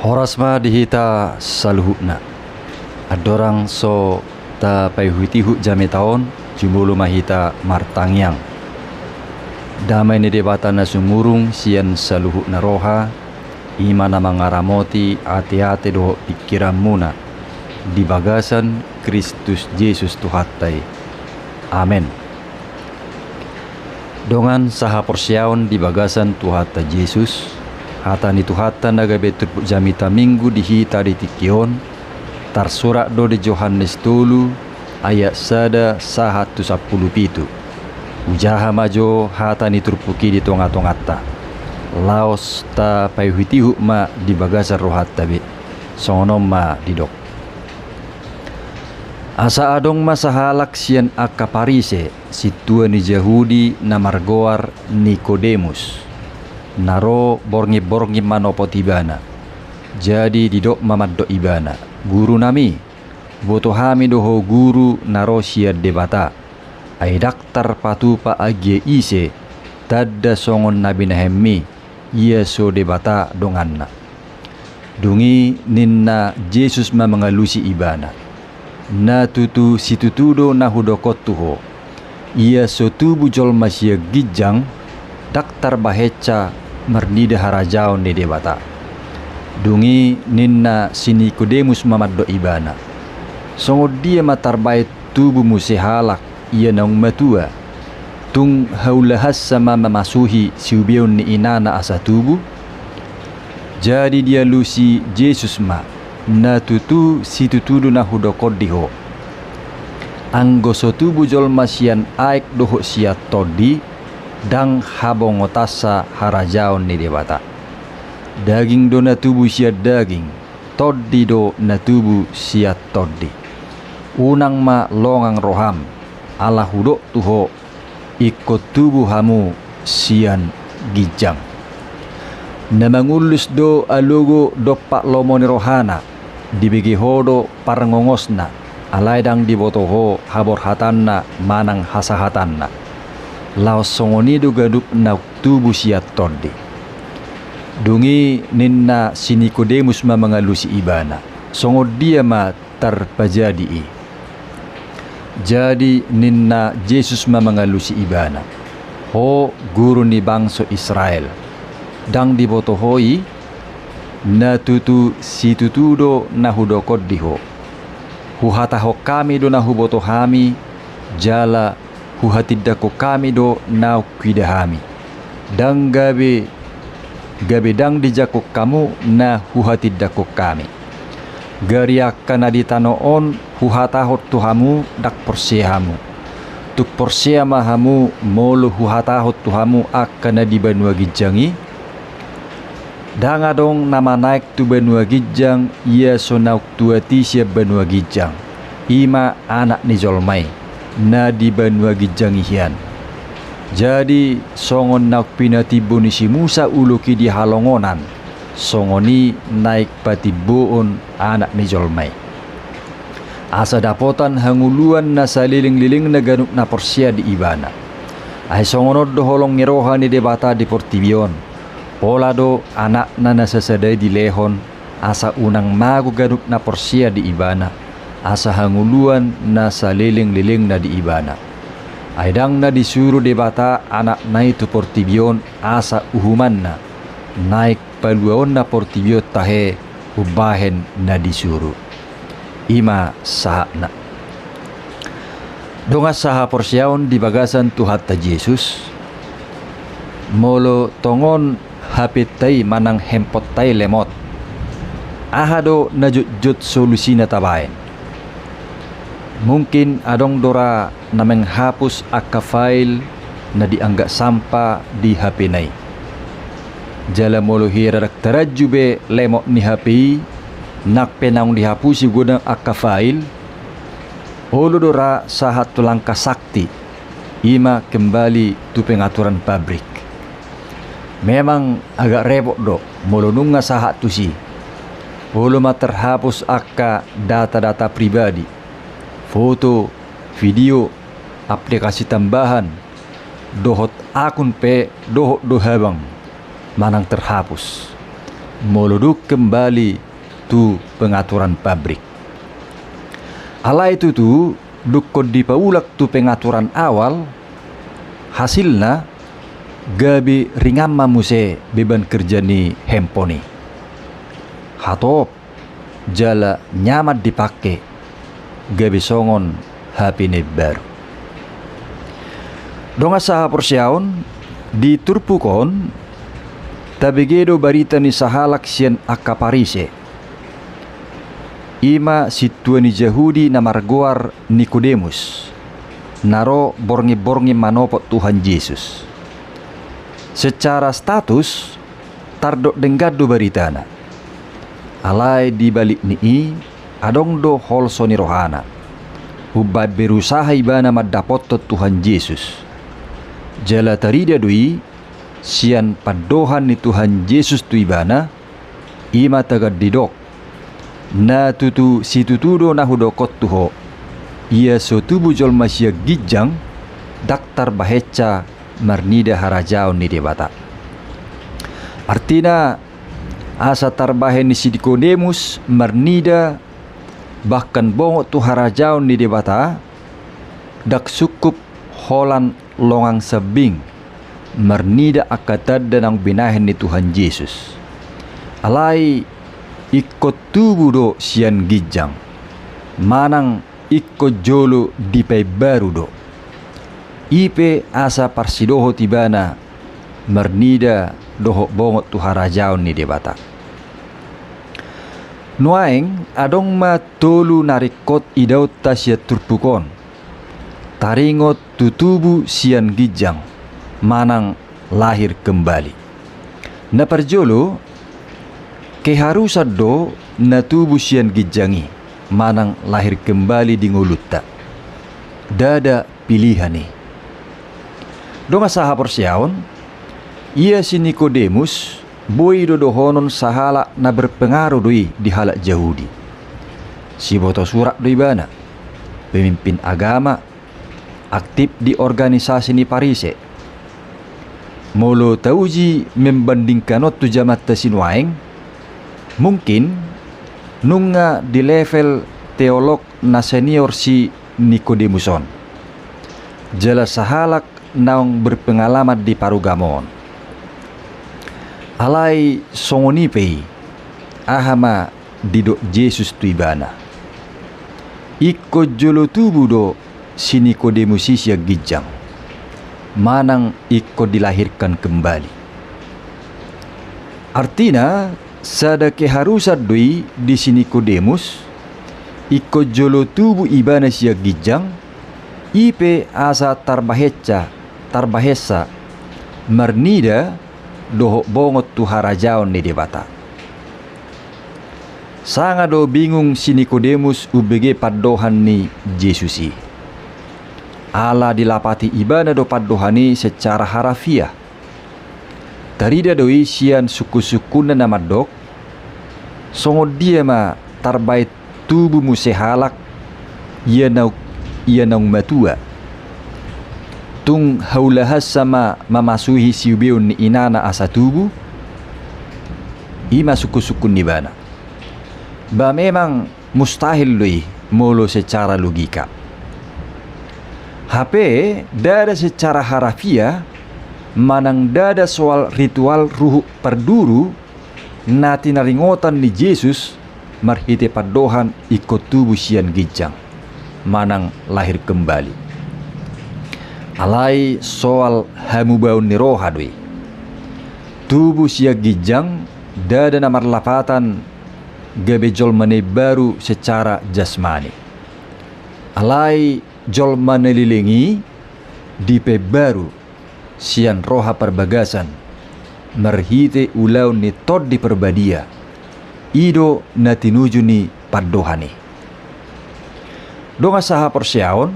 Horasma dihita saluhukna. Adorang so ta payhuitihu jame taon jumulu mahita martangyang. Damai ni debata na sumurung sian saluhukna roha imana mangaramoti ate-ate doho pikiran muna di bagasan Kristus Yesus Tuhattai. Amen. Dongan saha persyaon di bagasan Tuhatta Yesus hata ni Tuhata nagabetur jamita minggu dihita di tikion tarsurak do di Yohanes tulu ayat sada sahatu 17 ujaha majo hata ni turpuki di tonga-tongata laos ta payuhitihu ma di bagasan rohat tabi sonom ma didok asa adong masahalak sian akaparise situa ni Yahudi na margoar Nikodemus naro borngi manopo tibana jadi didok mamaddo ibana guru nami boto hami doho guru naro siad debata ay daktar patupa agie ise tadda songon nabi nahemmi ia so debata donganna dungi ninna Yesus ma mengalusi ibana na tutu situtudo na hudokotuho ia so tubu jol masya gijang daktar baheca merdida harajaon de debata dungi ninna sini Nikodemus mamaddo ibana songo dia matarbait tubuh musehalak ia naung matua tung haulahas sama memasuhi siubion ni inana asa tubuh jadi dia lusi Yesus ma na tutu situtudu na hudokodiho anggo so tubuh jol masian aik doho siat todi dang habongotasa harajaon ni debata daging do na tubuh siat daging toddi do na tubuh siat toddi unang ma longang roham ala hudok tuho ikut tubuh hamu sian gijang na mangulus do alugo do pak lomoni rohana dibigi hodo parngongosna alay dang dibotoho habor hatanna manang hasahatanna laos songonido gadup na tubuh siat toddi dungi ninna si Nikodemus ma mengalusi ibana songo dia ma terpajadi jadi ninna Yesus ma mengalusi ibana ho guru ni bangsa Israel dang dibotohoi na tutu si tutudo na hudokodiho huhataho kami do na hubotohami jala huhatidako kami do na kuidahami dang gabe dang dijako kamu na huhatidako kami gariak kana ditanoon huhatahot tuhamu dak porsehamu tuk porsea mahamu molo huhatahot tuhamu akana di banua gijangi dang adong nama naik tu banua gijang ia sonauk tuati siap banua gijang ima anak ni jolmai na di banua gijang ihian jadi songon nak pinatibo ni si Musa uluki di halongonan songoni naik patiboon anak ni jolmai asa dapotan hanguluan na saliling-liling na ganuk na porsia di ibana ay songonod do holong ngeroha ni debata di portibion pola do anak na nasasaday di lehon asa unang magu ganuk na porsia di ibana asa hanguluan na saliling-liling na di ibana aydang na disuruh debata anak na itu portibion asa uhuman na naik paluaon na portibio tahe ubahen na disuruh ima saha na donga saha persyaon di bagasan Tuhatta Yesus molo tongon hapit tay manang hempot tay lemot ahado na jut solusi na tabain mungkin adong dora na menghapus akka file na dianggap sampah di HP nai jala molo hirarak tarajube lemok ni HP nak penang dihapusi gudang akka file holo dora sahat tulangka sakti ima kembali tu pengaturan pabrik memang agak repot do molo nunga sahat tu si holo ma terhapus akka data-data pribadi foto, video, aplikasi tambahan, dohot akun pe, dohot dohabang, manang terhapus. meluduk kembali tu pengaturan pabrik. Alai itu tu dukko dipaulak tu pengaturan awal, hasilna gabi ringamma muse beban kerja ni hemponi. Hatop jala nyamat dipake gabi songon HP ni baru. Donga saha porsiaon di turpukon tabegedo barita ni sahalak sian akaparise. Ima situa ni Yahudi na margoar Nikodemus naro borngi-borngi manopot Tuhan Yesus. Secara status tardok denggado baritana. Alai di balik ni adong do holsoni rohana. Hubad berusaha ibana madapot Tuhan Yesus. Jala tarida dui sian padohan ni Tuhan Yesus tu ibana ima tagad didok na tutu si tutudo na hudokot tuho ia so tubu jol masya gijang daktar baheca marnida harajaon ni debata. Artina asa tarbahen ni si Nikodemus marnida bahkan bongo tu harajaon ni debata dak sukup holan longang sebing marnida akatad dan ang binahen ni Tuhan Yesus. Alai ikut tubuh do sian gijang manang ikut jolo dipai baru do ipe asa parsidoho tibana mernida doho bongot tu harajaon ni debata. Nuaeng adong ma tolu narikot idau tasya turpukon taringot tutubu sian gijang manang lahir kembali. Na parjolo keharusan do na tubuh sian gijangi manang lahir kembali di ngulutta. Dada pilihan ni. Donga saha porsiaon, ia si Nikodemus boy dodohonon sahala na berpengaruh doi di halak Yahudi. Si boto surak doi bana, pemimpin agama, aktif di organisasi ni Parise. Molo tauji membandingkan tu jamat sinuaeng, mungkin nunga di level teolog na senior si Nikodemuson. Jala sahalak naong berpengalaman di parugamon. Alai songonipei ahama didok Yesus tuibana. Iko jolo tubu do si Nikodemus siya gijang. Manang iko dilahirkan kembali. Artina sada keharusan doi di sini Nikodemus iko jolo tubuh ibana siya gijang ipe asa tarbahesa marnida doho bongot tu harajaon ni debata. Sanga do bingung si Nikodemus ubege padohan ni Yesusi. Ala dilapati ibana do padohani secara harafiah. Tarida doi sian suku-sukuna nama dok songo dia ma tarbait tubuh musehalak ia naung matua tung haulahas sama mamasuhi siubeun ni inana asa tubuh ima suku-sukun ni bana ba memang mustahil doi molo secara logika. HP dada secara harafiah manang dada soal ritual ruh perduru nati naringotan ni Yesus marhite padohan ikut tubuh sian gijang manang lahir kembali. Alai soal hamubaun ni roha doi tubuh sia gijang dada namar lapatan gabejol mane baru secara jasmani. Alai jol manelilingi dipe baru sian roha perbagasan marhite ulau ni tod di perbadia ido na tinuju ni padohani. Donga saha porsiaon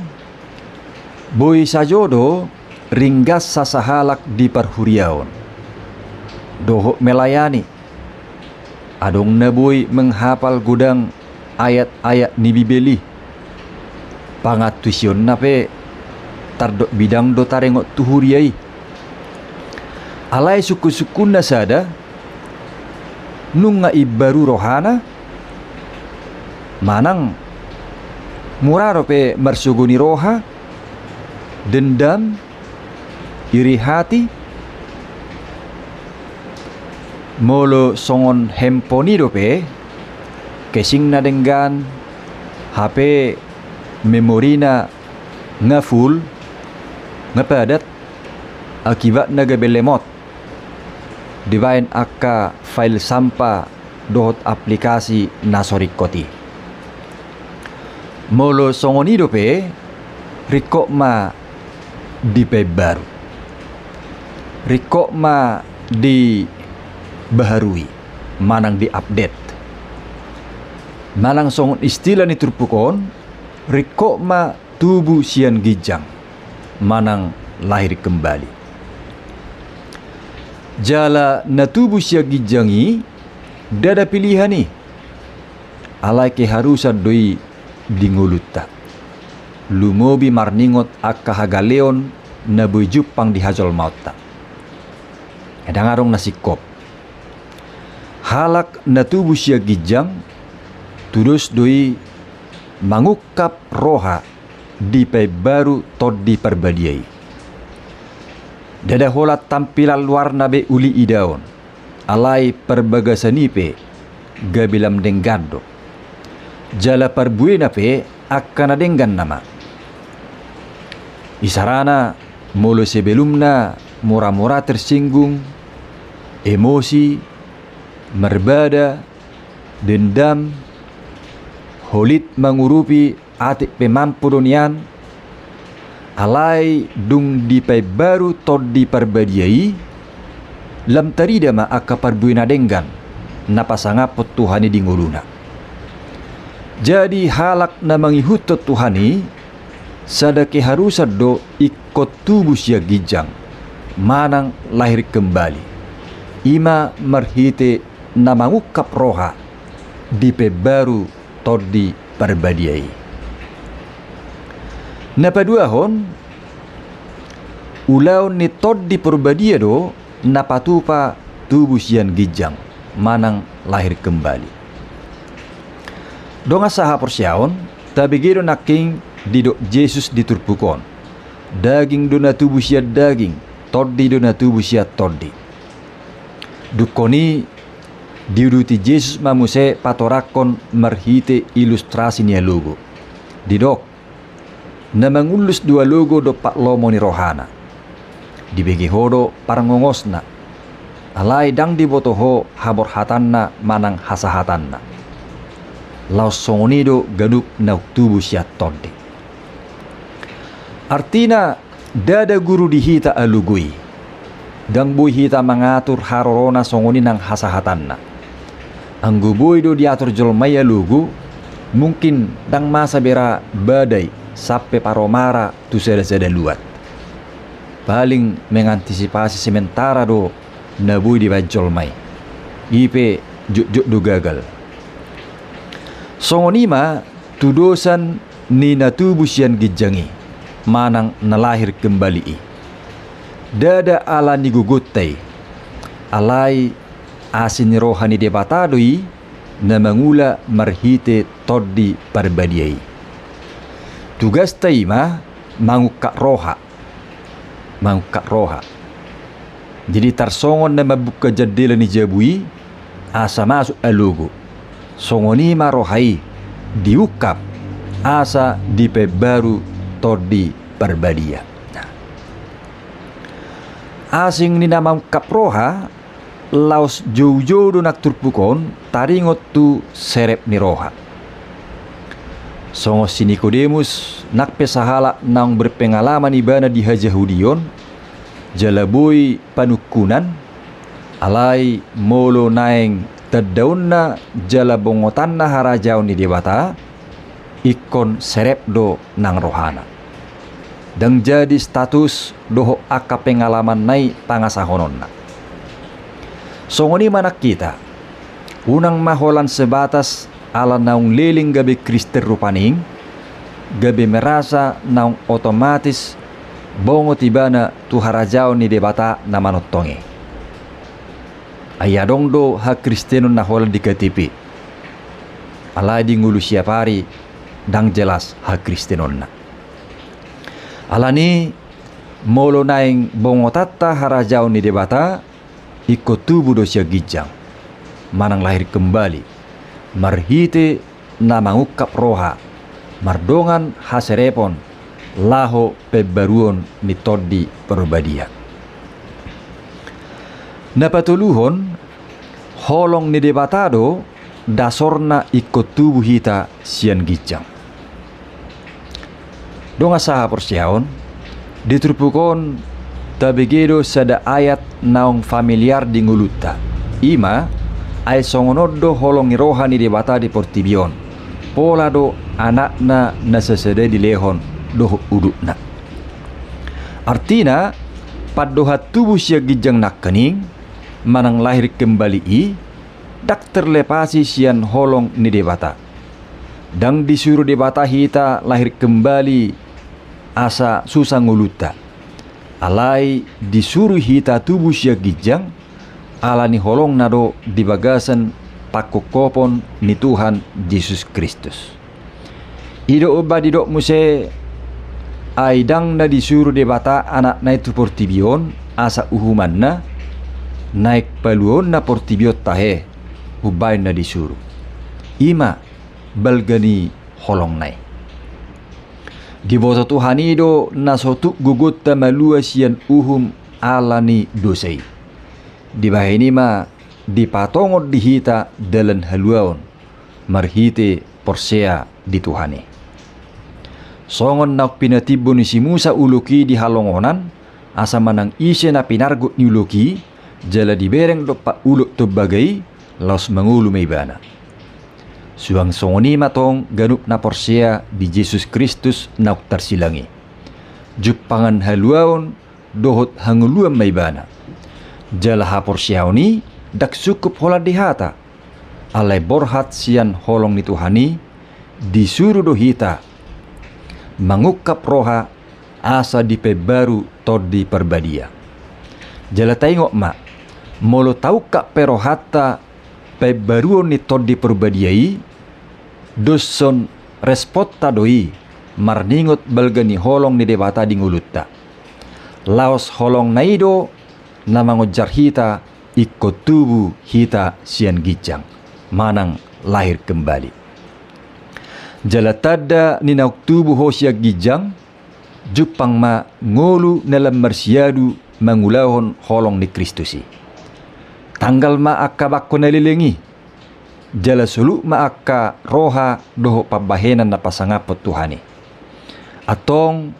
boy sajodo ringgas sasahalak di parhuriaon doho melayani adong na boy menghafal gudang ayat-ayat ni Bibeli pangatusion na pe tardok bidang do tarengot tuhuriai. Alai suku-sukuna sada nunga ibaru rohana manang muraro pe marsuguni roha dendam iri hati molo songon handphone pe casing na denggan HP memorina nga full nga padat akibat naga belemot dibain akka file sampah dohot aplikasi nasorikoti molo songonido pe riko ma di pe baru riko ma di baharui manang di update manang songon istilah ni turpukon riko ma tubuh sian gijang manang lahir kembali jala na tubuh sian gijangi dada pilihan ni alai keharusan doi dinguluta lumobi marningot akka hagaleon na bujupang di hajol mauta edangarong nasikop halak na tubuh sian gijang terus doi mangukap roha di pe baru tod di perbadiai dada hola tampilan luar nabe uli idaon alai perbagasani pe gabilam denggado jala perbuena pe akan adenggan nama isarana molo sebelumna mura-mura tersinggung emosi merbada dendam holit mengurupi atik pemampu dunian alai dung di pe baru tod di perbadiai lam tarida ma akka perbuina denggan napasanga Tuhani di nguluna jadi halak na mangihutot Tuhani sadake harusan do ikut tubuh sia gijang manang lahir kembali ima marhite na mangukap roha di pe baru tod di perbadiai napaduahon ulaw ni tod di perbadia do napatupa tubuh sian gijang manang lahir kembali donga saha persyaon tabigiro naking didok Yesus diturpukon daging dona tubuh sia daging toddi dona tubuh sia toddi dukoni diuduti Yesus mamuse patorakon marhite ilustrasi nia logo didok na mangulus dua logo do pak lomo ni rohana dibegi hodo parangongosna alai dang dibotoho habor hatanna manang hasahatanna laos songonido gadup na tubuh sia toddi artina dada guru dihita alugui dang boy hita mengatur harorona songoni nang hasahatanna anggo boy do diatur jolmaya lugu mungkin dang masa bera badai sampai paromara tu seda-seda luat paling mengantisipasi sementara do naboy di bajolmai ipe juk do gagal songonima tudosan ni natubu sian gijangi manang nalahir kembali dada ala ni gugutai alai asin rohani debatadoi na mangula marhite toddi perbadiai tugas taima mangukak roha jadi tarsongon na mabuka jadela ni jabui asa masuk alugo songoni marohai diukap asa dipe baru toddi perbadia asing ni namam kaproha laos jauh-jauh do nak turpukon taringot tu serep ni roha songo si Nikodemus nak pesahala nang berpengalaman ibana di Hajahudion jalaboy panukunan alai molo naeng tadaunna jalabongotanna harajaon ni dewata ikon serep do nang rohana dan jadi status doho aka pengalaman nai pangasahononna songoni manak kita unang maholan sebatas ala naung leling gabe Kristen rupaning gabe merasa naung otomatis bongo tibana tu harajao ni debata na manotonge ayadong do ha Kristenon na hola di KTP. Ala di ngulu siapari dang jelas ha Kristenon na. Alani molo naing bongotata harajau ni debata ikut tubuh dosia gijang manang lahir kembali marhite na mangukap roha mardongan haserepon laho pebaruon ni todi perbadia. Napatuluhon holong ni debatado dasorna ikut tubuh hita sian gijang. Donga saha persiaon ditrupukon tabegedo sada ayat naong familiar di nguluta. Ima ay songonodo holong rohani debata di portibion. Pola do anakna nasasada di lehon do udukna. Artina padoha tubuh sia gijang nak kening manang lahir kembali dak terlepasi sian holong ni debata. Dang disuruh debata hita lahir kembali asa susah nguluta. Alai disuruh hita tubuh sia gijang alani holong nado di bagasan pakukopon ni Tuhan Yesus Kristus. Ido oba didok muse aidang na disuruh debata anak na itu portibion asa uhuman na naik paluon na portibiot tahe ubay na disuruh. Ima balgani holong nai. Di boto Tuhan ido nasotuk gugut tamalua sian uhum alani dosai. Di bahini ma dipatongot dihita dalan haluaon marhite porsea di Tuhane. Songon nak pinatibo ni si Musa uluki di halongonan asa manang ise na pinargot ni uluki jala dibereng do pa uluk to bagay laos mangulu may bana. Suang songoni matong ganup na porsea di Yesus Kristus na uktar silangi. Jupangan haluaon dohot hanguluan may bana. Jala ha porsea ni dak sukup hola dihata. Alay borhat sian holong ni Tuhani disuruh dohita mangukap roha asa di pebaru todi perbadia. Jala tengok mak molo tau kak perohata pebaruon ni todi perbadiai doson respota doi marningot balgani holong ni debata di ngulutta. Laos holong naido na mangojar hita ikut tubuh hita sian gijang manang lahir kembali. Jalatada ni nauk tubuh hosia gijang jupang ma ngolu nalam marsiadu mangulahon holong ni Kristusi. Tanggal ma akabakko nalilengi jala sulu maaka roha doho pabahenan na pasangapot Tuhani. Atong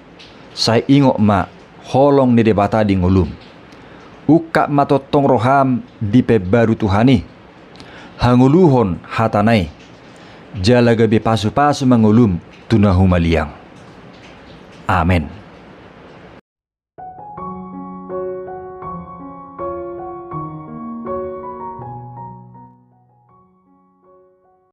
say ingo ma holong ni debata di ngulum. Uka matotong roham di pebaru Tuhani. Hanguluhon hatanay. Jala gabi pasu-pasu mangulum tunahumaliang. Amen.